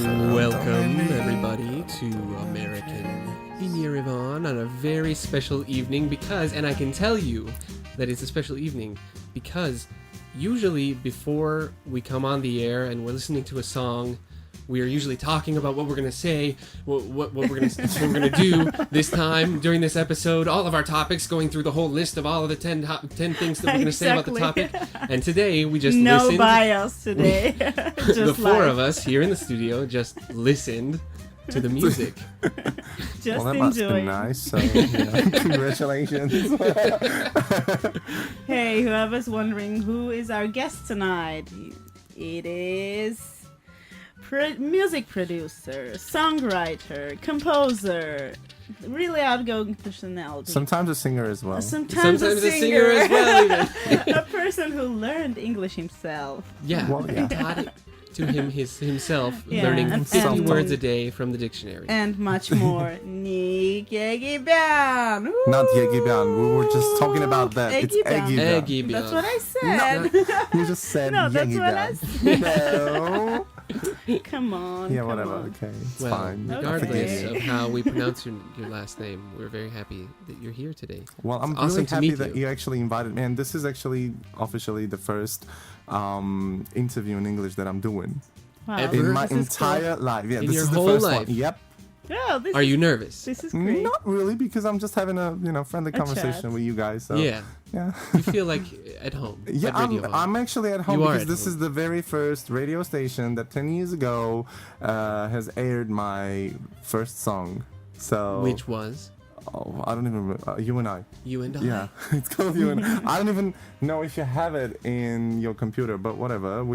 Welcome, everybody, to American in Yerevan on a very special evening and I can tell you that it's a special evening because usually before we come on the air and we're listening to a song, we are usually talking about what we're going to say, what we're going to do this time during this episode, all of our topics, going through the whole list of all of the 10 things that we're going to say about the topic. And today we just listened. No bias today. The four of us here in the studio just listened to the music. Well, that must be nice. So, congratulations. Hey, whoever's wondering who is our guest tonight, it is music producer, songwriter, composer, really outgoing personality. Sometimes a singer as well. Sometimes a singer as well. Even. A person who learned English himself. Yeah, and taught it to himself, Yeah, learning and 50 words a day from the dictionary. And much more. Nick Yerevan. Not Yerevan. We were just talking about that. It's Yerevan. That's what I said. You just said No, that's what I said. No. Come on. Yeah, come whatever. on. Okay, it's Well, fine. regardless Okay. of how we pronounce your last name, we're very happy that you're here today. Well, I'm Awesome really to happy meet that you. you actually invited me. And this is actually officially the first interview in English that I'm doing Wow, Ever? in my this is cool. entire life. Yeah, In this your is the whole first life? one. Yep. Yeah, Are you nervous? This is great. Not really, because I'm just having a friendly conversation chat. with you guys. So, Yeah. yeah. You feel like at home. Yeah, at Radio Home. I'm actually at home You are because at this home. is the very first radio station that 10 years ago has aired my first song. So Which was I don't even remember. You and I. You and I. Yeah, it's called You and I don't even know if you have it in your computer, but whatever.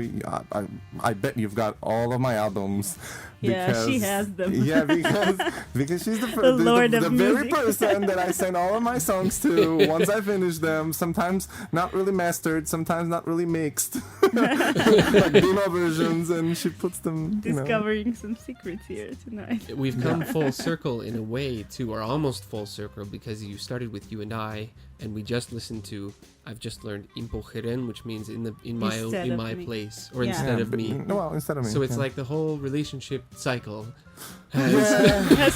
I bet you've got all of my albums. Yeah, Because, she has them. Yeah, because she's the Lord of the very music. person that I send all of my songs to once I finish them. Sometimes not really mastered, sometimes not really mixed, like demo versions, and she puts them. Discovering some secrets here tonight. We've come full circle in a way too, or almost full circle, because you started with You and I, and we just listened to. I've just learned impogeren, which means in my Instead of me. place, or Yeah. instead of me. Well, instead of me. So it's yeah. like the whole relationship cycle Has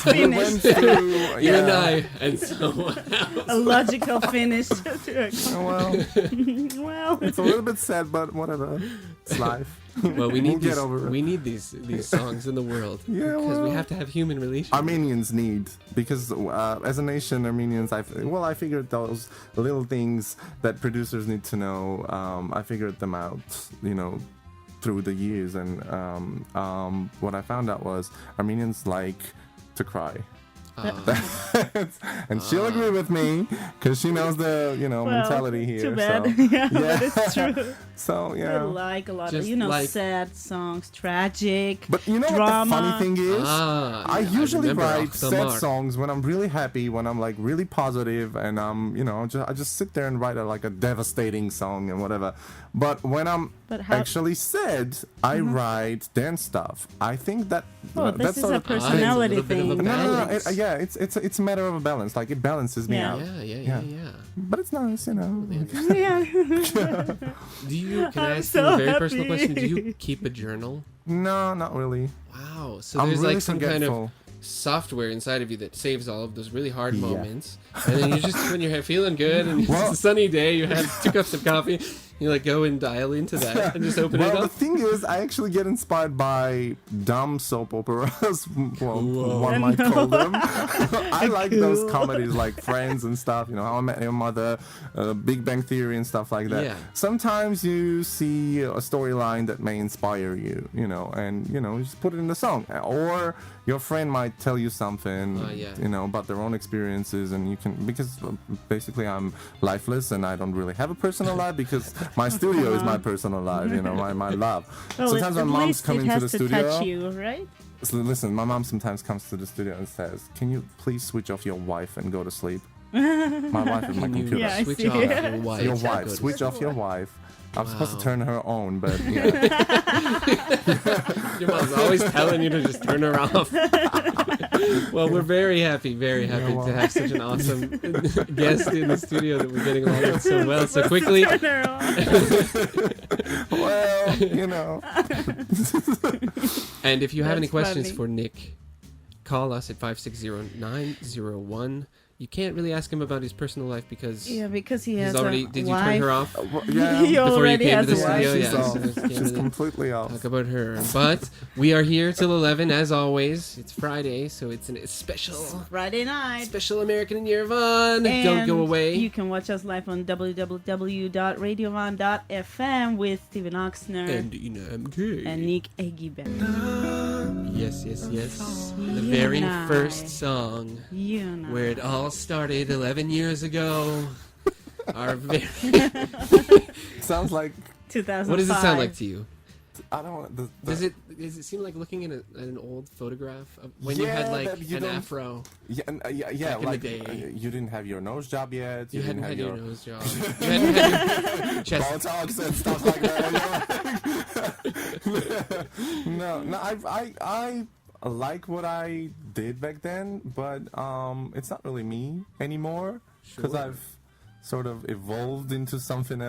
We finished. went through, you and yeah. I and someone else. A logical finish to Well, well, it's a little bit sad, but whatever. It's life. Well, we We'll need get over it. we need these songs in the world Yeah, because we well, have to have human relations. Armenians need, because as a nation, Armenians, I figured those little things that producers need to know. I figured them out, through the years, and what I found out was Armenians like to cry. And she'll agree with me because she knows the mentality here. Too bad. So, Yeah, but it's true. So We yeah. like a lot Just of, like- sad songs, tragic. But you know drama. what the funny thing is? I usually remember write Achtamar. sad songs when I'm really happy, when I'm like really positive, and I just sit there and write a devastating song and whatever. But when I'm But how- actually sad, I write dance stuff. I think that Oh, that's this is sort a of personality bit of a thing. balance. it's a matter of a balance. Like it balances me Yeah. out. Yeah. But it's nice, Yeah. Can I I'm ask you so a very personal happy. question? Do you keep a journal? No, not really. Wow. So I'm there's really like some kind of forgetful. software inside of you that saves all of those really hard Yeah. moments. And then you just, when you're feeling good and Well- it's a sunny day, you have 2 cups of coffee, you go and dial into that and just open it Well, the up. thing is, I actually get inspired by dumb soap operas. Well, Whoa. one might call them. I like those Cool. comedies like Friends and stuff. How I Met Your Mother, Big Bang Theory and stuff like that. Yeah. Sometimes you see a storyline that may inspire you, and you just put it in the song. Or your friend might tell you something, about their own experiences, and you can, because basically I'm lifeless and I don't really have a personal life because my studio is my personal life, my love. Well, Sometimes at my mom's least coming it to has the to studio. touch you, right? So listen, my mom sometimes comes to the studio and says, "Can you please switch off your wife and go to sleep?" My wife is my Can you computer. Yeah, I switch see. off your wife? Your to wife, go to switch sleep? off your wife. I'm supposed to Wow. turn her on, but yeah. Your mom's always telling you to just turn her off. Well, we're very happy to have such an awesome guest in the studio that we're getting along with so well, so quickly. Turn her on. Well, And if you have any That's questions funny. for Nick, call us at 560-901. You can't really ask him about his personal life because Yeah, because he he's has already. a Did you wife. turn her off? Yeah, He Before you already came has to the a wife. studio? she's Yeah, off. so just came She's to completely off. talk about her. But we are here till 11 as always. It's Friday, so it's a special Friday night. special American in Yerevan. Don't go And away. You can watch us live on www.radiovan.fm with Steven Oxner And Ina MK. and Nick Egiben. Yes. The very Nice. first song You know. where it all started 11 years ago. Our very. Sounds like 2005. What does it sound like to you? I don't want. Does it seem like looking at an old photograph of when you had like that you an don't- afro? Yeah, Back in the like day. you didn't have your nose job yet. You hadn't didn't had have your nose job. You hadn't had your chest. Botox and stuff like that. No, I like what I did back then, but it's not really me anymore because Sure. I've sort of evolved into something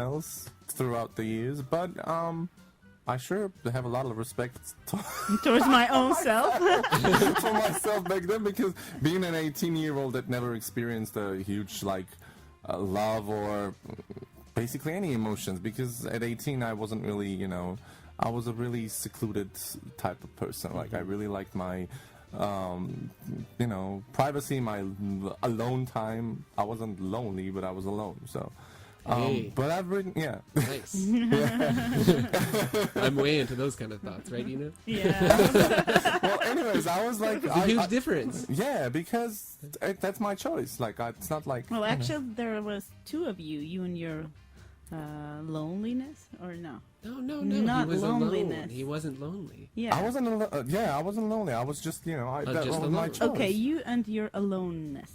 throughout the years. But I sure have a lot of respect Towards my own self. for myself back then, because being an 18-year-old that never experienced a huge love or basically any emotions, because at 18 I wasn't really, I was a really secluded type of person. Like I really liked my privacy, my alone time. I wasn't lonely, but I was alone. So Hey. but I've written, yeah. Nice. I'm way into those kind of thoughts, right, Ina? Yeah. Well, anyways, I was like, It's a huge difference. yeah, because that's my choice. Like, it's not like. Well, actually, there was two of you. You and your loneliness, or no? No. Not He was loneliness. alone. He wasn't lonely. Yeah. I wasn't. I wasn't lonely. I was just, that just was my alone. choice. Okay, you and your aloneness.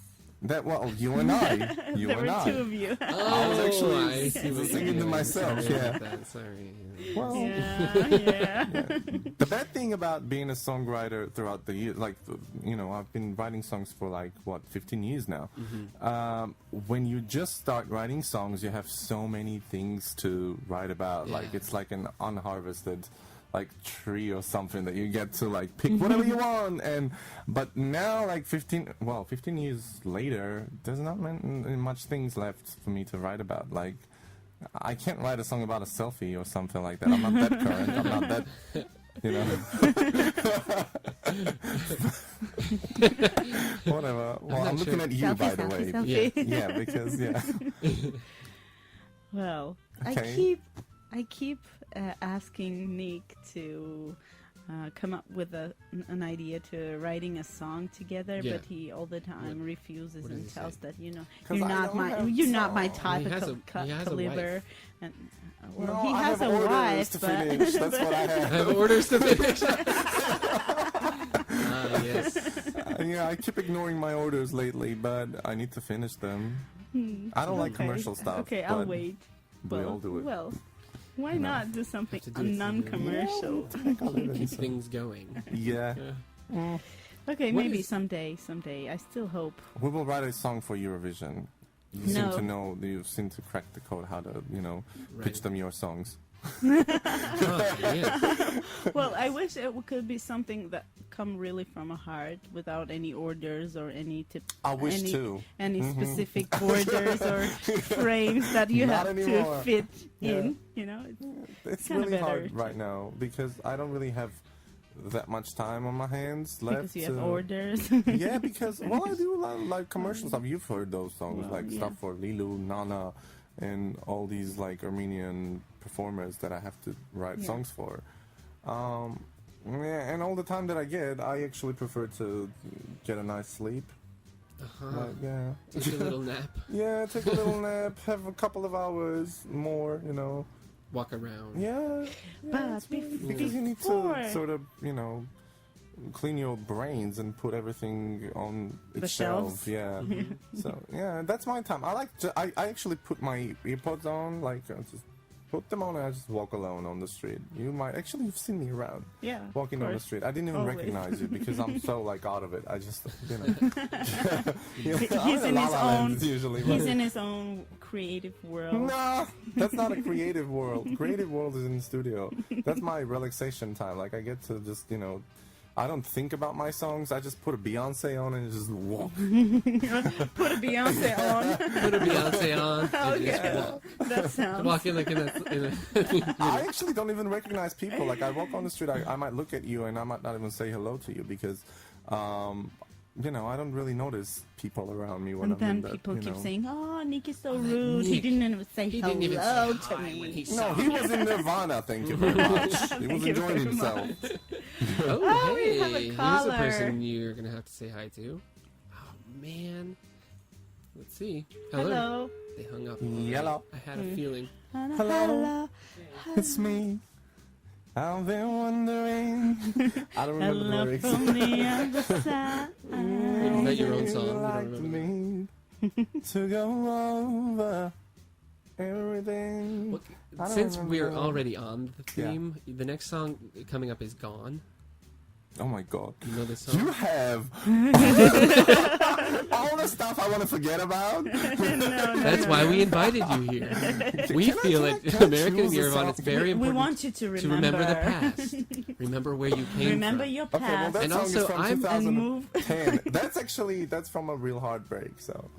You and I. You there and were I. two of you. I was actually I see what singing you're to doing. myself, Sorry yeah. about that, Sorry. Well, Yeah. the bad thing about being a songwriter throughout the years, I've been writing songs for 15 years now. When you just start writing songs, you have so many things to write about. Yeah. Like it's like an unharvested tree or something that you get to pick whatever you want. But now 15 years later, there's not much things left for me to write about. I can't write a song about a selfie or something like that. I'm not that current. I'm not that, Whatever. Well, I'm not looking sure. at you, by the way. Selfie. Yeah, because Well, Okay. I keep asking Nick to come up with an idea to writing a song together, Yeah. but he all the time refuses What does and he tells say? that 'Cause you're I not don't my have you're not my songs. type He has of a- he has a caliber. wife. And No, he I has have a orders wife, to but finish. That's what I I have. have orders to finish. Yes. I keep ignoring my orders lately, but I need to finish them. I don't like Okay. commercial stuff. Okay, I'll but wait. We all do it. Well, why not do something to do it non-commercial? Keep things going. Yeah. Okay, What maybe is- someday. I still hope. We will write a song for Eurovision. You seem to know, you seem to crack the code how to, pitch Right. them your songs. Oh, yeah. Well, I wish it could be something that come really from a heart without any orders or any I wish too. any specific borders or frames that you Not have anymore. to fit Yeah. in. It's kinda really better hard right now because I don't really have that much time on my hands left. Because you have to- orders. Yeah, because I do a lot of commercial stuff. You've heard those songs, Well, yeah. stuff for Lilu, Nana, and all these Armenian performers that I have to write Yeah. songs for. And all the time that I get, I actually prefer to get a nice sleep. Uh-huh. Yeah. Take a little nap. Yeah, take a little nap, have a couple of hours more, Walk around. Yeah. But it's really- before- because you need to sort of, clean your brains and put everything on The its shelves. shelf. Yeah. So yeah, that's my time. I actually put my earpods on, just put them on and I just walk alone on the street. You've seen me around. Yeah. Walking of on the course. street. I didn't even Always. recognize you because I'm so like out of it. I just, He's in his own. Usually, He's in his own creative world. No, that's not a creative world. Creative world is in the studio. That's my relaxation time. Like I get to just, I don't think about my songs. I just put a Beyonce on and just walk. Put a Beyonce on. Put a Beyonce on. And just Okay. walk. That sounds. Walk in like in a I actually don't even recognize people. Like I walk on the street, I might look at you and I might not even say hello to you because, I don't really notice people around me when And I'm in then that, people keep know. saying, "Oh, Nick is so rude. He Nick. didn't even say He hello didn't even say to hi me." when he No, saw he was in Nirvana. Thank you very much. He was you enjoying very himself. Oh, Oh, we hey, have a here's a caller. person you're gonna have to say hi to. Oh man, let's see. Hello. They hung up. Yellow. I had a feeling. Hello. It's me. I've been wondering. I don't remember the Hello lyrics. from the other side. Is that your own song? You don't Like remember? me to go over everything. Well, I don't since remember we're the- already on the Yeah. theme, the next song coming up is "Gone." Oh my god. You know this song? You have all the stuff I want to forget about. That's why we invited you here. We feel can it. I American choose a Yerevan. song? It's very We important want you to to remember. remember the past. Remember where you came Remember from. your Okay, well past. that And song also, is from I'm- and move. 2010. That's from a real heartbreak. So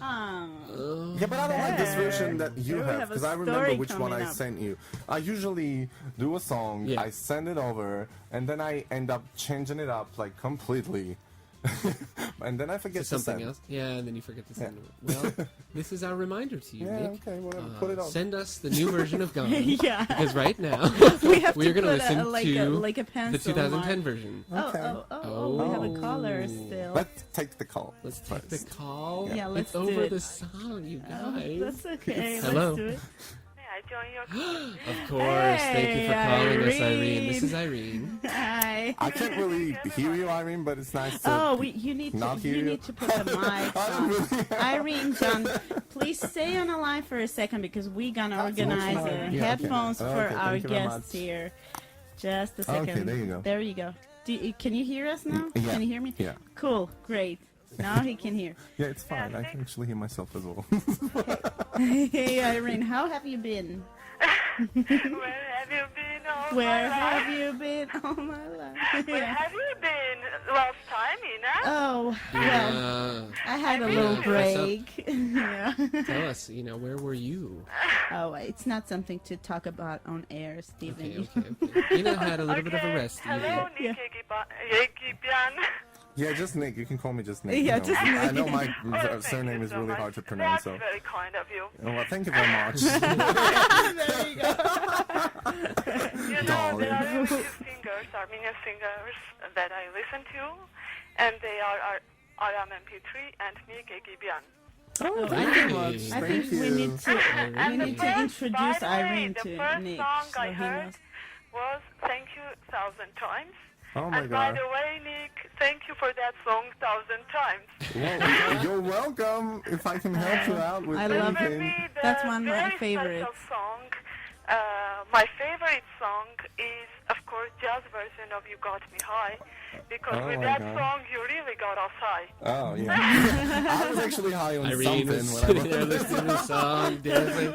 Oh. yeah, but I don't like this There. version that you There we have have a because I remember story which one coming I up. sent you. I usually do a song, Yeah. I send it over, and then I end up changing it up like completely, and then I forget To to something send. else. Yeah, and then you forget to send it. Well, this is our reminder to you, Yeah, Nick. okay, whatever. Put it on. Send us the new version of Gone. Yeah. Because right now We have we're to going to put listen like to a pencil the 2010 mark. version. Okay. We have a caller Oh. still. Let's take the call. Let's take the first. call. Yeah, let's it's do over it. the song, you Oh, guys. that's okay. Hello. Let's do it. May I join your call? Of course. Thank you for Hey, calling us, Irene. Irene. This is Irene. Hi. I can't really hear you, Irene, but it's nice to. Oh, you need not to hear you you. need to put the mic I don't on. really. Irene, John, please stay on the line for a second because we're gonna organize fine. the Yeah, okay. headphones Okay, for thank our you very guests much. here. Just a second. Okay, there you go. There you go. Can you hear us now? Yeah. Can you hear me? Yeah. Cool. Great. Now he can hear. Yeah, it's fine. I can actually hear myself as well. Hey, Irene, how have you been? Where have you been all Where my have life? you been all my life? Where Yeah. have you been last time, Ina? Oh, well, Yeah. I had a Yeah, little what's up? break. Yeah. Tell us, where were you? Oh, it's not something to talk about on air, Stephen. Okay. Ina had a little bit of a rest. Hello, Yeah. Nick Yegibian. Yeah, just Nick. You can call me just Nick. Yeah, you know. just Nick. I know my Oh, thank surname you is so really much. hard to pronounce. That's So, very kind of you. oh, well, thank you very much. There you go. You know, Darling. there are really few singers, Armenian singers, that I listen to, and they are Aram MP3 and Nick Yegibian. Oh, I thank you think, very much. I Thank think we you. need to And the introduce by the way, Irene the to first Nick, song so I he heard knows. was "Thank You 1,000 Times." Oh my And by god. the way, Nick, thank you for that song 1,000 times. Well, you're welcome. If I can help you out with I love For it. anything. me, the That's one of my very favorites. special song. My favorite song is, of course, jazz version of "You Got Me High," because Oh with my that God. song, you really got us high. Oh yeah. I was actually high on Irene something was when I sitting there wrote listening to the song, dancing.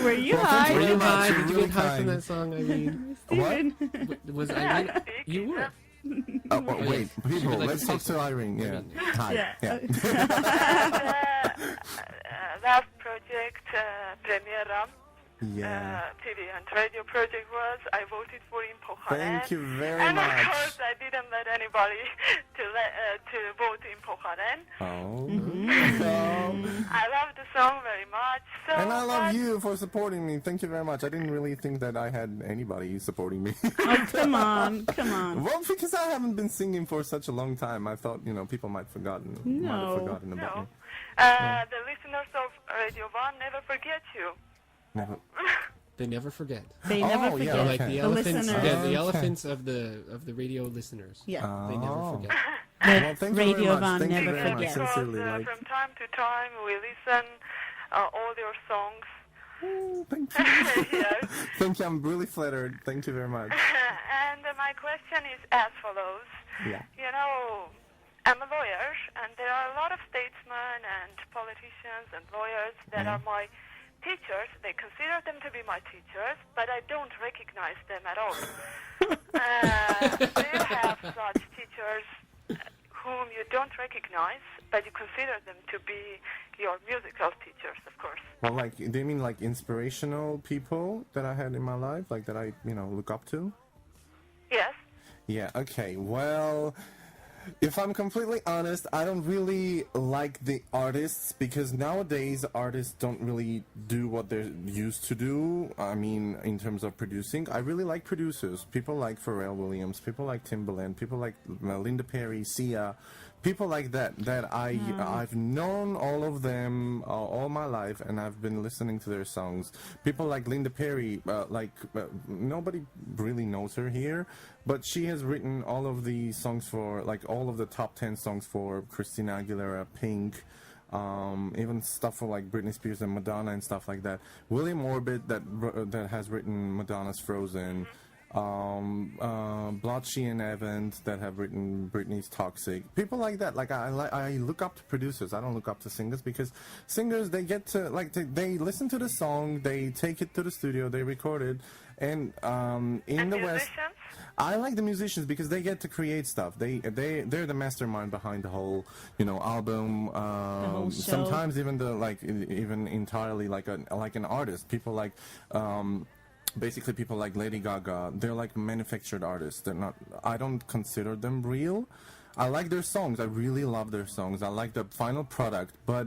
Were you Well, high? thank Were you very much. high? You're Did you really get high from kind. that song, Irene? Stephen? Was Irene? Yeah. You were. Oh, wait, She people, would like let's to talk say to Irene. Yeah. Irene. Hi. Yeah. Yeah. Last project, Premiera, Yeah. TV and radio project was I voted for in Poharen. Thank you very And of much. course, I didn't let anybody to vote in Poharen. Oh. I love the song very much. So And I love much. you for supporting me. Thank you very much. I didn't really think that I had anybody supporting me. Oh, come on. Come on. Well, because I haven't been singing for such a long time, I thought, people might have forgotten No. about me. No. The listeners of Radio 1 never forget you. Never. They never forget. They Oh, never yeah, forget. They're like okay. the The elephants. listeners. Yeah, the Okay. elephants of the radio listeners. Yeah. They never Oh. forget. Well, thank you Radio very much. Van Thank you never very much. forget. Because Sincerely, like, from time to time we listen all your songs Oh, thank you. Yes. Thank you. I'm really flattered. Thank you very much. And my question is as follows. Yeah. You know, I'm a lawyer, and there are a lot of statesmen and politicians and lawyers that are my teachers. They consider them to be my teachers, but I don't recognize them at all. Do you have such teachers whom you don't recognize, but you consider them to be your musical teachers, of course? Well, like, do you mean like inspirational people that I had in my life, like that I, look up to? Yes. Yeah, okay. Well, if I'm completely honest, I don't really like the artists because nowadays artists don't really do what they're used to do. I mean, in terms of producing, I really like producers. People like Pharrell Williams, people like Timbaland, people like Linda Perry, Sia, people like that. I've known all of them all my life, and I've been listening to their songs. People like Linda Perry, nobody really knows her here, but she has written all of the songs for, like, all of the top 10 songs for Christina Aguilera, Pink, even stuff for like Britney Spears and Madonna and stuff like that. William Orbit that has written Madonna's Frozen. Blotchy and Evans that have written Britney's Toxic. People like that. Like I look up to producers. I don't look up to singers because singers, they get to they listen to the song, they take it to the studio, they record it, and in the West, I like the musicians because they get to create stuff. They're the mastermind behind the whole album. The whole show. Sometimes even even entirely like an artist. People like. Basically, people like Lady Gaga, they're like manufactured artists. They're not. I don't consider them real. I like their songs. I really love their songs. I like the final product, but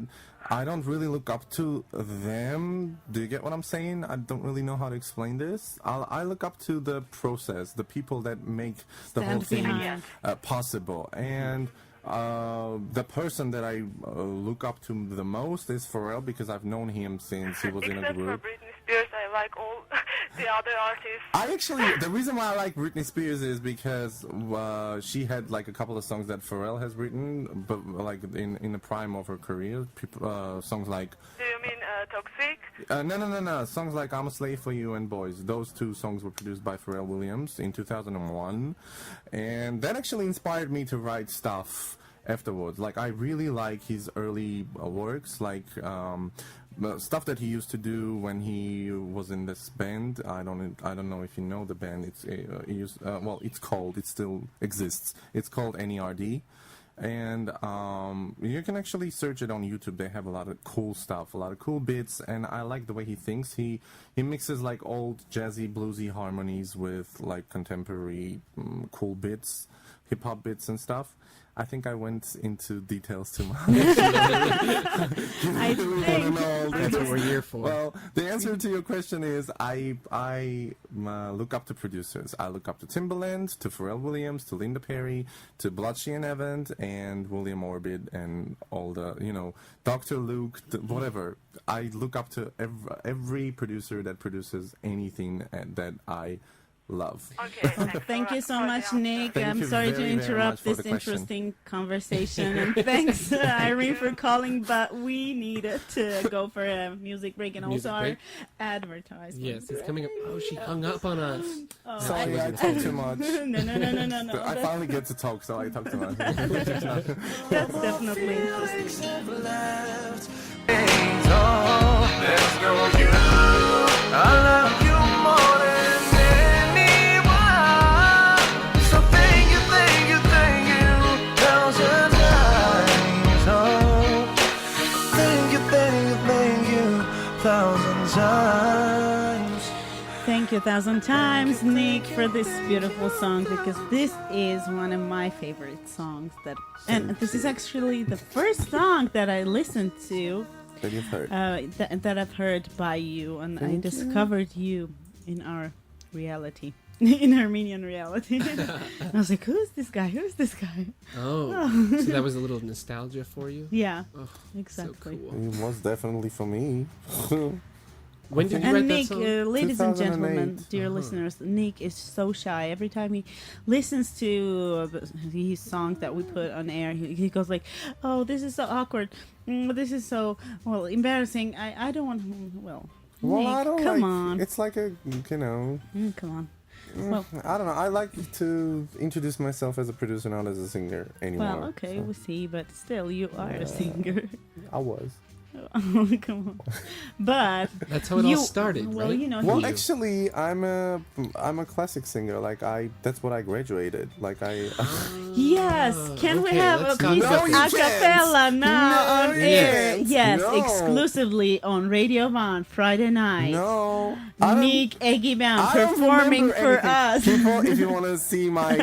I don't really look up to them. Do you get what I'm saying? I don't really know how to explain this. I look up to the process, the people that make the whole thing possible. And the person that I look up to the most is Pharrell because I've known him since he was in a group. Except for Britney Spears, I like all the other artists. The reason why I like Britney Spears is because she had like a couple of songs that Pharrell has written, but like in the prime of her career, songs like. Do you mean Toxic? No. Songs like I'm a Slave for You and Boys. Those two songs were produced by Pharrell Williams in 2001, and that actually inspired me to write stuff afterwards. Like I really like his early works, like stuff that he used to do when he was in this band. I don't know if you know the band. It still exists. It's called NERD. And you can actually search it on YouTube. They have a lot of cool stuff, a lot of cool bits, and I like the way he thinks. He mixes like old jazzy, bluesy harmonies with like contemporary cool bits, hip hop bits and stuff. I think I went into details too much. I think that's what we're here for. Well, the answer to your question is I look up to producers. I look up to Timbaland, to Pharrell Williams, to Linda Perry, to Blotchy and Evans, and William Orbit, and all the Dr. Luke, whatever. I look up to every producer that produces anything that I love. Okay, thank you so much, Nick. Thank I'm you sorry to very, very interrupt much for this the question. interesting conversation, and thanks, Irene, for calling. But we needed to go for a music break and Music also break? our advertisement. Yes, it's coming up. Oh, she hung up on us. Oh, Sorry, I talk too much. No. I finally get to talk, so I talk too much. That's definitely interesting. There's no you. I love you more than anyone. So thank you, thousand times. Oh, thank you, thousand times. Thank you 1,000 times, Nick, for this beautiful song, because this is one of my favorite songs. And this is actually the first song that I listened to That you've heard. that I've heard by you, and I discovered you in our reality, in Armenian reality. I was like, who's this guy? Oh, so that was a little nostalgia for you? Yeah, Oh, exactly. so cool. It was definitely for me. When did you And write Nick, that song? ladies and gentlemen, 2008. dear listeners, Nick is so shy. Every time he listens to these songs that we put on air, he goes like, "Oh, this is so awkward. This is so embarrassing. I don't want." Well, Well, Nick, I don't come like. on. It's like a, you know. Come on. Well, I don't know. I like to introduce myself as a producer, not as a singer anymore. well, okay, so we see, but still, you are a singer. I was. Oh, come on. But That's how it all started, well, right? you know, Well, he- actually, I'm a classic singer. Like that's what I graduated. Like I. yes. Can we okay, have a let's talk piece about of this. a cappella now No, on you air? can't. Yes, No. exclusively on Radio One Friday night. No. I don't- Nick Egeban I don't performing remember for anything. us. People, if you want to see my,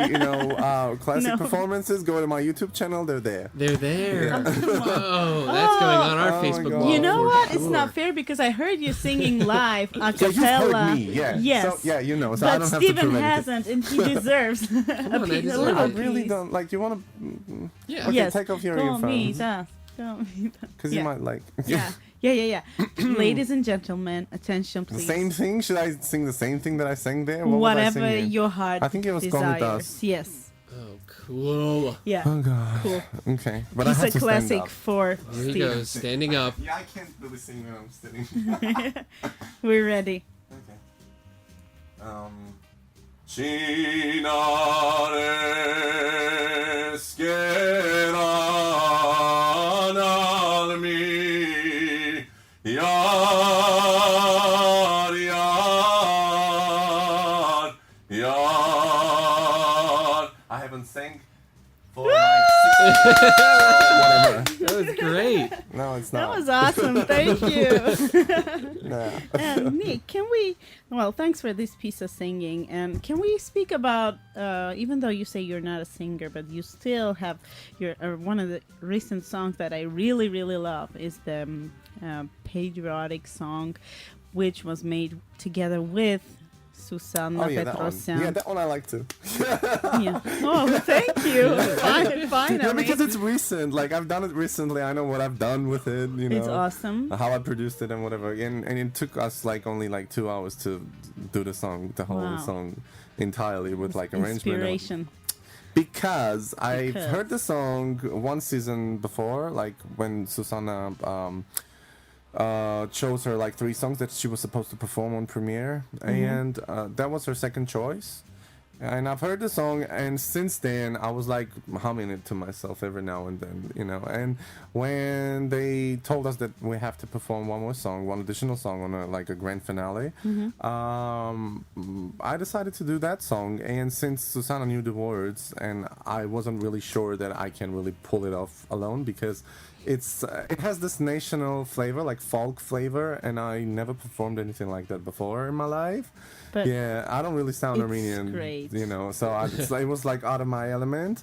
classic No. performances, go to my YouTube channel. They're there. They're there. Yeah. Whoa, that's going on our Oh my Facebook God. wall. You know for what? It's sure. not fair because I heard you singing live a Yeah, cappella. you've heard me. Yeah. Yes. So, yeah, you know. So I But don't have to Steven prove anything. hasn't, and he deserves a, on, I piece, a deserve little I it. really piece. don't like. You want to? Yeah. Okay, Yes. take off your Call me earphones. that. Call me that. Because Yeah. you might like. Yeah. Ladies and gentlemen, attention, The please. same thing? Should I sing the same thing that I sang there? What was I Whatever singing? your heart I think it was desires. Comitas. Yes. Oh, cool. Yeah. Oh god. Cool. Okay, but I It's have a to classic stand up. for Here he Steve. goes, standing up. Yeah, I can't really sing when I'm sitting. We're ready. Okay. Chinares quedan al mi yar yar yar. I haven't sang for like 6 whatever. That was great. No, it's That not. was awesome. Thank you. No. And Nick, can we? Well, thanks for this piece of singing. And can we speak about? Even though you say you're not a singer, but you still have your one of the recent songs that I really, really love is the patriotic song, which was made together with Susanna Oh yeah, that one. Petrosyan. Yeah, that one I like too. Yeah. Oh, thank you. Finally. Yeah, because it's recent. Like I've done it recently. I know what I've done with it. You know, It's awesome. how I produced it and whatever. And it took us like only like 2 hours to do the song, the whole Wow. song entirely with like arrangement. Inspiration. Because I've Because. heard the song one season before, like when Susanna chose her like 3 songs that she was supposed to perform on premiere, and that was her second choice. And I've heard the song, and since then I was like humming it to myself every now and then, you know. And when they told us that we have to perform one more song, one additional song on a grand finale, I decided to do that song. And since Susanna knew the words, and I wasn't really sure that I can really pull it off alone, because it has this national flavor, like folk flavor, and I never performed anything like that before in my life. But Yeah, I don't really sound it's Armenian, great. you know, so it was like out of my element,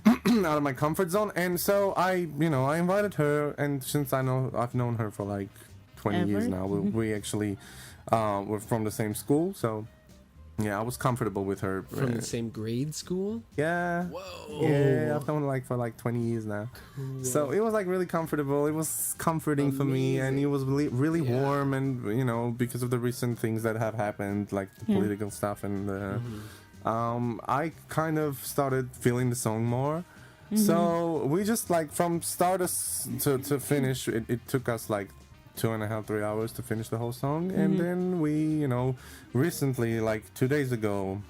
out of my comfort zone, and so I invited her, and since I've known her for like 20 years Ever? now, we actually we're from the same school, so yeah, I was comfortable with her. From the same grade school? Yeah. Whoa. Yeah, I've known her like for like 20 years now. So it was like really comfortable. It was comforting for me, and it was really warm, and because of the recent things that have happened, like the political stuff, and I kind of started feeling the song more. So we just like from start to finish, it took us like 2.5, 3 hours to finish the whole song, and then we, recently, like 2 days ago,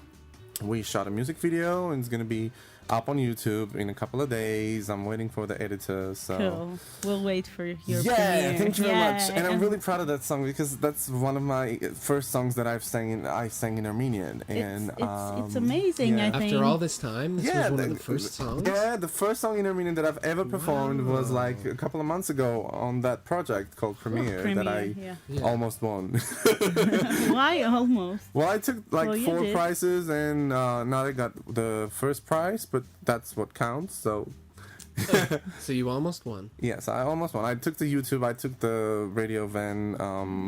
we shot a music video, and it's gonna be up on YouTube in a couple of days. I'm waiting for the editor, so cool. We'll wait for your premiere. thank you very much. And I'm and really proud of that song because that's one of my first songs that I sang in Armenian, and it's amazing. yeah. I think. After all this time, this was one of the first songs? Yeah, the first song in Armenian that I've ever performed was like a couple of months ago on that project called Premiere that I yeah. almost won. Why almost? Well, I took like Well, you 4 did. prizes, and now I got the first prize, but that's what counts. So So you almost won. yes, I almost won. I took the YouTube, I took the Radio Van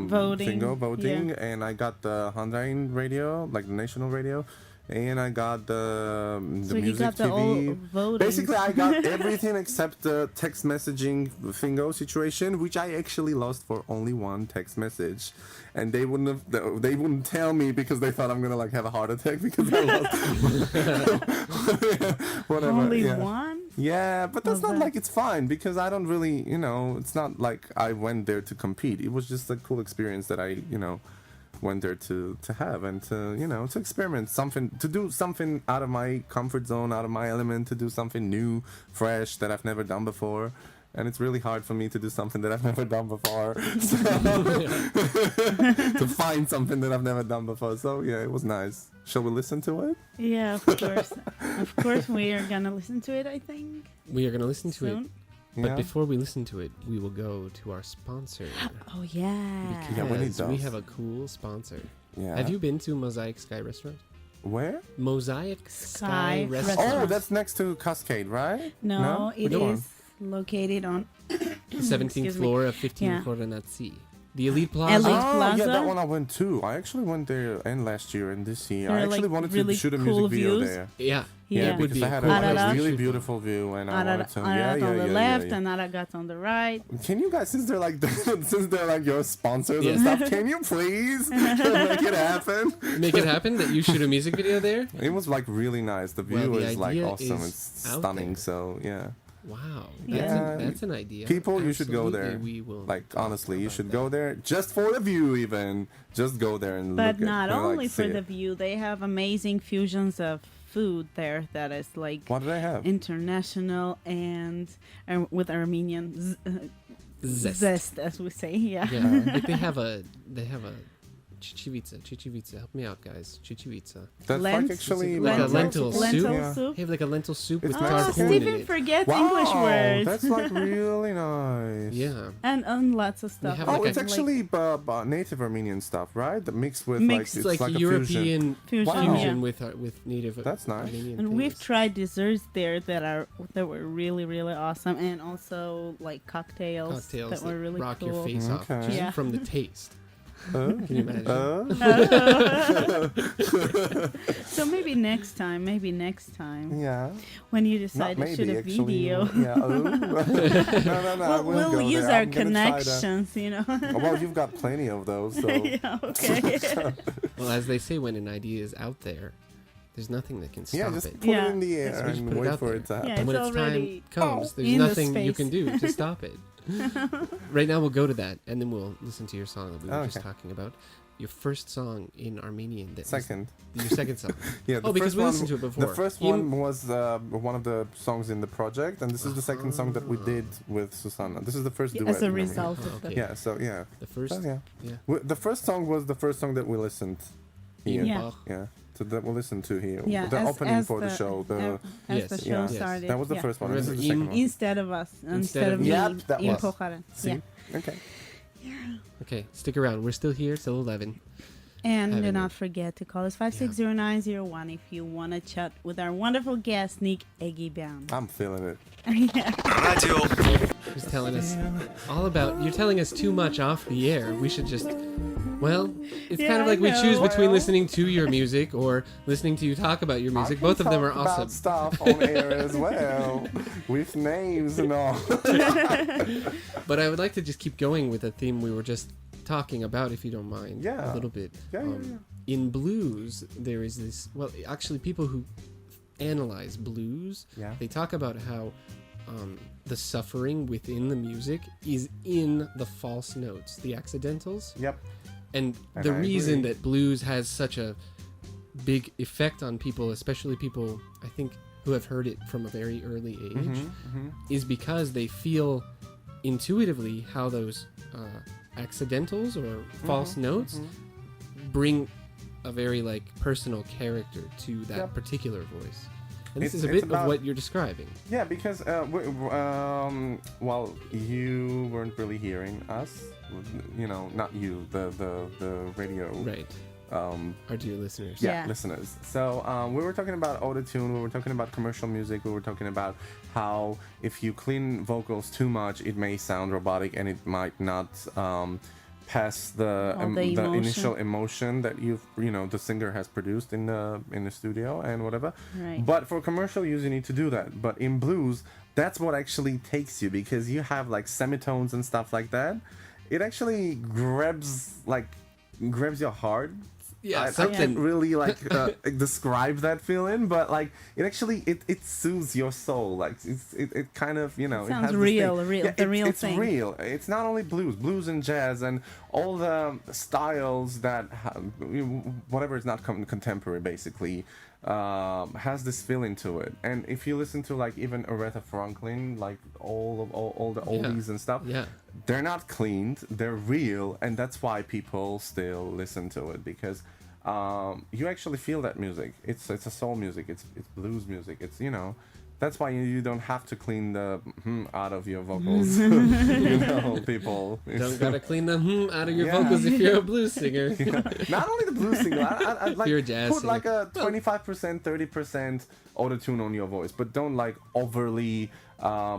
Voting, voting, yeah. and I got the Honduran radio, like the national radio, and I got the So you music got the TV. all voting. Basically, I got everything except the text messaging thingo situation, which I actually lost for only one text message, and they wouldn't tell me because they thought I'm gonna like have a heart attack because I lost. Whatever. Only yeah. one. Yeah, but that's not Mosaic. like it's fine because I don't really, it's not like I went there to compete. It was just a cool experience that I, went there to have and to, to experiment something, to do something out of my comfort zone, out of my element, to do something new, fresh that I've never done before. And it's really hard for me to do something that I've never done before. So, to find something that I've never done before. So, yeah, it was nice. Shall we listen to it? Yeah, of course. Of course, we are gonna listen to it. I think We are going to listen to it. soon. But Yeah. before we listen to it, we will go to our sponsor. Oh yeah. Yeah, we need Because we those. have a cool sponsor. Yeah. Have you been to Mosaic Sky Restaurant? Where? Mosaic Sky Sky Restaurant. Restaurant. Oh, that's next to Cascade, right? No, it Which one? is located on The 17th Excuse me. floor of 15 Yeah. Coronazzi. The Elite Plaza. Elite Oh, Plaza. yeah, that one I went to. I actually went there and last year and this year. There I are, actually like, wanted really to shoot a cool music video views. there. Yeah. Yeah, it would because be I had cool a Ararat. really beautiful view and I wanted to. Ararat Yeah, on the yeah, left yeah. and Ararat on the right. Can you guys, since they're like your sponsors and stuff, can you please make it happen? Make it happen that you shoot a music video there? It was like really nice. The view Well, the is like idea awesome. is It's out stunning. there. So yeah, Wow. Yeah. That's an idea. people, you should go Absolutely, there. We will. Like honestly, you about should that. go there just for the view. Even just go there and But look not at, only like, for see the it. view, they have amazing fusions of food there that is like What did I have? international and with Armenian Zest. as we say. Yeah. Yeah. Like they have a chichivica. Chichivica. Help me out, guys. Chichivica. That's Lent- like actually like a lentil Lentil soup. Yeah. soup. They have like a lentil soup It's with nice. Oh, tart corn in Stephen it. forgets Wow, English words. that's like really nice. Yeah. and lots of stuff. have Oh, like it's a- actually native Armenian stuff, right? That mixed with Mixed. It's like like, a fusion. European Fusion, fusion yeah. with native. That's nice. Armenian And we've things. tried desserts there that were really really awesome, and also like cocktails Cocktails that were really rock cool. your face off Okay. just Yeah. from the taste. Oh. Can you imagine? So maybe next time, Yeah. when you Not decide to maybe, shoot a actually. video, Yeah. Oh. no. I will we'll go use there. our I'm gonna try to- connections, you know. Well, you've got plenty of those, so. Yeah, okay. Well, as they say, when an idea is out there, there's nothing that can stop Yeah, just it. put Yeah. it in the air Just and put it wait out for there. it to happen. Yeah, And when it's its already time comes, there's in the nothing you space. can do to stop it. Right now, we'll go to that, and then we'll listen to your song that we were just Okay. talking about. Your first song in Armenian. That was Second. your second song. Yeah, Oh, because first we one, listened to it before. The first In- one was one of the songs in the project, and this is the second song that we did with Susanna. This is the first duet. As a in Armenian. result Oh, of the okay. Yeah, so yeah. The first. So, yeah. Yeah. The first song was the first song that we listened here. Yeah. Bach. Yeah. So that we listened to here. Yeah, The as- opening as for the show. The as Yes, the show yeah. Yes. started. that was the yeah. first one. This is the Remember, second one. Instead of us, instead of me, Yep, that in was. Pokhara. See? Yeah. Okay. Okay, stick around. We're still here till 11. And do Having not forget to call us 560901 if you want to chat with our wonderful guest, Nick Egiban. I'm feeling it. Radio. Who's telling us all about? You're telling us too much off the air. We should just. Well, it's Yeah, kind of I like we choose know. between Well. listening to your music or listening to you talk about your music. I Both can of them are talk about awesome. stuff on air as well, with names and all. But I would like to just keep going with a theme we were just talking about, if you don't mind. Yeah. A little bit. Yeah. In blues, there is this. Well, actually, people who analyze blues, Yeah. they talk about how the suffering within the music is in the false notes, the accidentals. Yep. And And the I reason agree. that blues has such a big effect on people, especially people, I think, who have heard it from a very early age, is because they feel intuitively how those accidentals or false notes bring a very like personal character to that Yep. particular voice. And this It's- is a it's bit about- of what you're describing. Yeah, because well, you weren't really hearing us. You know, not you, the radio. Right. Our dear listeners. Yeah. Listeners. So we were talking about autotune, we were talking about commercial music, we were talking about how if you clean vocals too much, it may sound robotic and it might not pass the All the emotion. initial emotion that the singer has produced in the studio and whatever. Right. But for commercial use, you need to do that. But in blues, that's what actually takes you, because you have like semitones and stuff like that. It actually grabs your heart Yeah, I something. can't really like describe that feeling, but like it actually it soothes your soul. Like it kind of, you know, It sounds has this real, thing. real, Yeah, the real it's thing. real. It's not only blues and jazz and all the styles that whatever is not contemporary basically has this feeling to it. And if you listen to like even Aretha Franklin, like all the oldies and stuff, they're not cleaned, they're real, and that's why people still listen to it, because you actually feel that music. It's a soul music, it's blues music, it's, you know, that's why you don't have to clean the out of your vocals. You know, people Don't gotta clean the out of your vocals if you're a blues singer. Not only the blues singer, I'd like you're a jazz put singer. like a 25%, 30% auto-tune on your voice, but don't like overly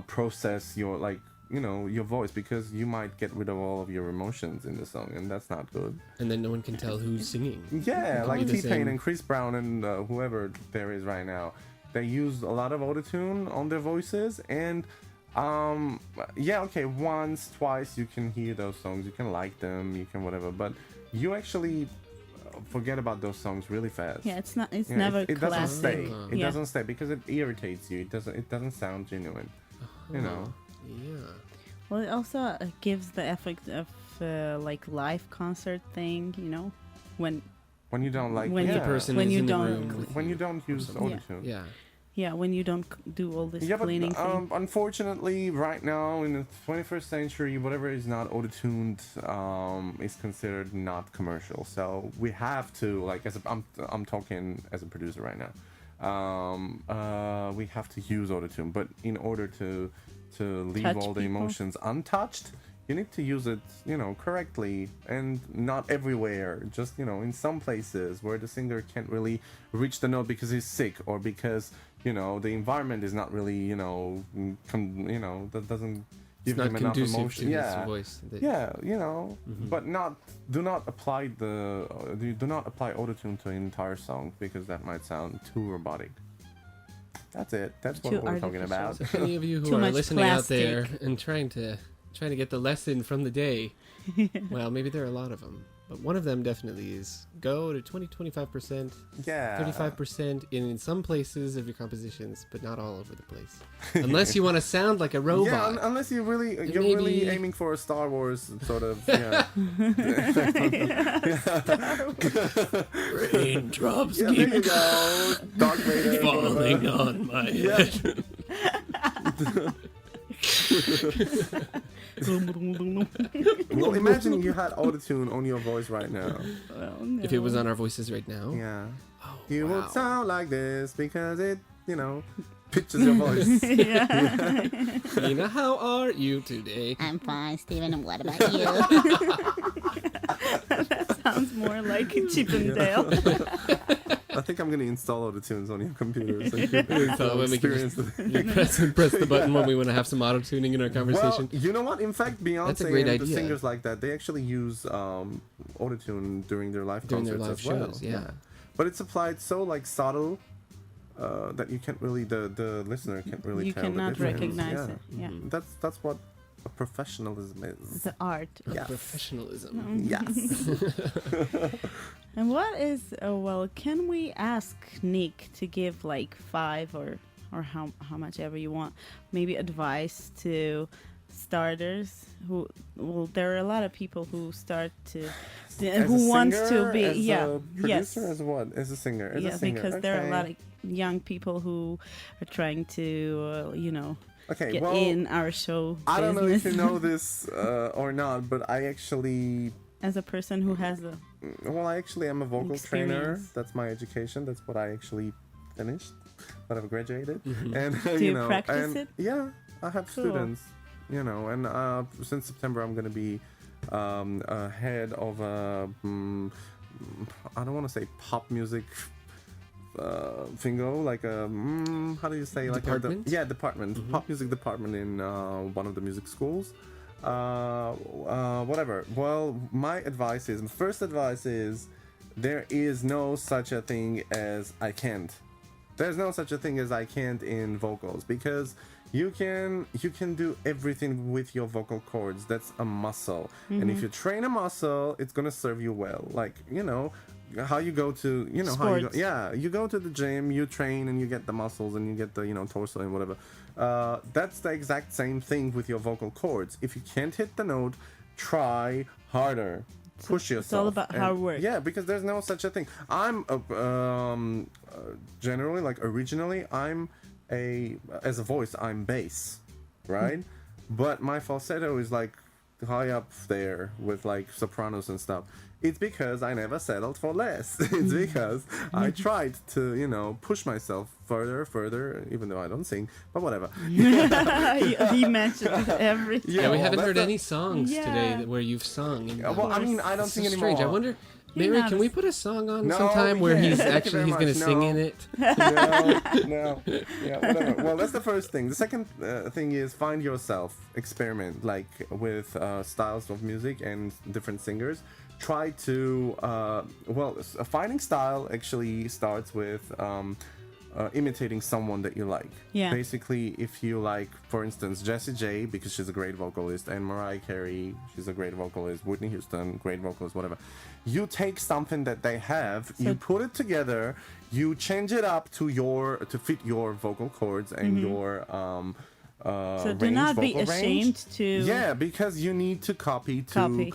process your, like, you know, your voice, because you might get rid of all of your emotions in the song, and that's not good. And then no one can tell who's singing. Yeah, It like could be the T-Pain same. and Chris Brown and whoever there is right now, they use a lot of autotune on their voices, and yeah, okay, once, twice you can hear those songs, you can like them, you can whatever, but you actually forget about those songs really fast. Yeah, it's not. It's Yeah, never it classic. doesn't stay. It Yeah. doesn't stay because it irritates you. It doesn't sound genuine. You know. Yeah. Well, it also gives the effect of like live concert thing. You know, when you don't like When The Yeah. person When is you in the don't- room with when you. you don't use something. autotune. Yeah. yeah, when you don't do all this Yeah, but cleaning thing. unfortunately, right now in the 21st century, whatever is not auto-tuned is considered not commercial. So we have to, like, I'm talking as a producer right now. We have to use autotune, but in order to leave Touch all the people. emotions untouched, you need to use it, you know, correctly, and not everywhere. Just, you know, in some places where the singer can't really reach the note because he's sick, or because, you know, the environment is not really, you know, that doesn't It's give not him enough conducive emotion. to Yeah, his voice. yeah, you know, but do not apply autotune to an entire song, because that might sound too robotic. That's it. That's what Too we're talking about. artificial. So any of you who Too are much listening out plastic. there and trying to get the lesson from the day, well, maybe there are a lot of them, but one of them definitely is go to 20-25%, Yeah. 35% in some places of your compositions, but not all over the place. Unless you want to sound like a robot. Yeah, unless you're really maybe- aiming for a Star Wars sort of. Yeah. Raindrops Yeah, there you go. Dark Vader. falling on my head. Well, imagine you had autotune on your voice right now. Well, no. If it was on our voices right now. Yeah. Oh, You wow. would sound like this because it, you know, pitches your voice. yeah. Tina, how are you today? I'm fine, Steven, and what about you? Sounds more like Chip and Dale. I think I'm gonna install autotunes on your computer so you So can when we can experience just- the. You press the button when we want to have some auto tuning in our conversation. Well, you know what? In fact, That's a Beyonce great and the idea. singers like that, they actually use autotune during their live During their concerts live as well. shows, yeah. But it's applied so like subtle that you can't really the listener can't really You tell the cannot difference. recognize Yeah. it. Yeah. That's what professionalism is. The art. Yes. Professionalism. Yes. And what is well? Can we ask Nick to give like 5 or how much ever you want, maybe advice to starters who there are a lot of people who start to As who a wants singer, to be as yeah a yes producer, as what? As a singer. As yeah a singer. because there are a lot Okay. of young people who are trying to Okay, get well, in our show I don't know if you business. know this or not, but I actually As a person who has a I actually am a vocal trainer. Experience. That's my education. That's what I actually finished, but I've graduated. And Do you practice and, it? Yeah, I have Cool. students. And since September I'm gonna be head of a I don't want to say pop music thingo, like a how do you say, like Department? department, pop music department in one of the music schools. Whatever. Well, my first advice is there is no such a thing as I can't. There's no such a thing as I can't in vocals, because you can do everything with your vocal cords. That's a muscle. And if you train a muscle, it's gonna serve you well. Like, how you go to, you know, how you go, Sports. yeah, you go to the gym, you train, and you get the muscles, and you get the, you know, torso and whatever. That's the exact same thing with your vocal cords. If you can't hit the note, try harder. Push yourself. It's all about hard work. Yeah, because there's no such a thing. I'm generally, like, originally, as a voice, I'm bass, right? But my falsetto is like high up there with like sopranos and stuff. It's because I never settled for less. It's because I tried to, you know, push myself further, even though I don't sing, but whatever. He mentioned everything. Yeah, we well, haven't that's heard the- any songs Yeah. today where you've sung. Well, I mean, I don't It's sing so anymore. strange. I wonder, You're Mary, not can a we s- put a song on No, sometime we where can't. he's Thank you actually very he's gonna much. sing No. in it? No. Yeah, whatever. Well, that's the first thing. The second thing is find yourself, experiment, like with styles of music and different singers. Try to, finding style actually starts with imitating someone that you like. Yeah. Basically, if you like, for instance, Jessie J, because she's a great vocalist, and Mariah Carey, she's a great vocalist, Whitney Houston, great vocalist, whatever. You take something that they have, you put it together, you change it up to fit your vocal cords and your So do not be ashamed to. Yeah, because you need to copy to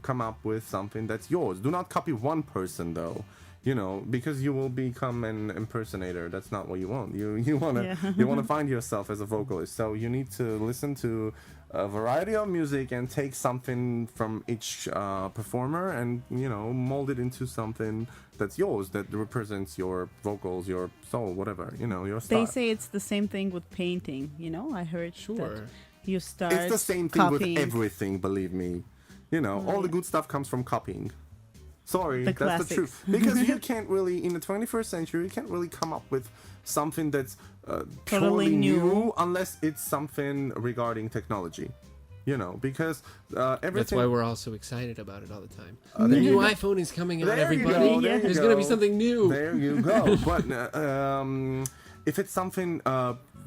come up with something that's yours. Do not copy one person though. You know, because you will become an impersonator. That's not what you want. You wanna find yourself as a vocalist. So you need to listen to a variety of music and take something from each performer and, you know, mold it into something that's yours, that represents your vocals, your soul, whatever, you know, your style. They say it's the same thing with painting. You know, I heard Sure. that you start. It's the same thing copying. with everything, believe me. You know, all the good stuff comes from copying. Sorry, The that's the classics. truth. Because you can't really, in the 21st century, you can't really come up with something that's totally new unless it's something regarding technology. You know, because everything. That's why we're all so excited about it all the time. The new iPhone is coming out, There you everybody. go, there you There's going to be go. something new. There you go. But if it's something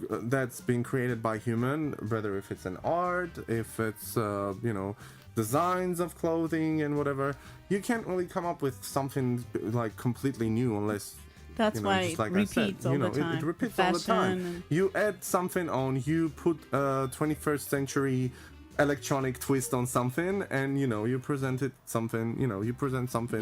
that's been created by human, whether if it's an art, if it's you know, designs of clothing and whatever, you can't really come up with something like completely new unless. That's You know, why just it like I said, repeats all you know, the time. It repeats all the time. Fashion You add something on, you put a 21st century electronic twist on something, and you know, you present something.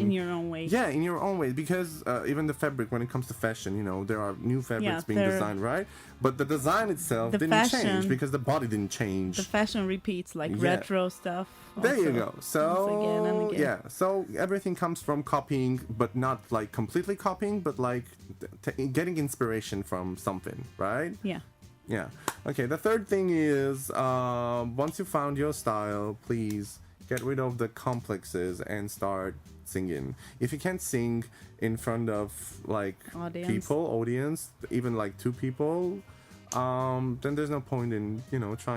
in your own way. Yeah, in your own way, because even the fabric, when it comes to fashion, you know, there are new fabrics being designed, right? But the design itself The didn't change fashion- because the body didn't change. The fashion repeats like Yeah. retro stuff. There you also, go. once So again and again. yeah, so everything comes from copying, but not like completely copying, but like getting inspiration from something, right? Yeah. Yeah. Okay. The third thing is once you found your style, please get rid of the complexes and start singing. If you can't sing in front of like audience, even like two people, then there's no point in, you know, trying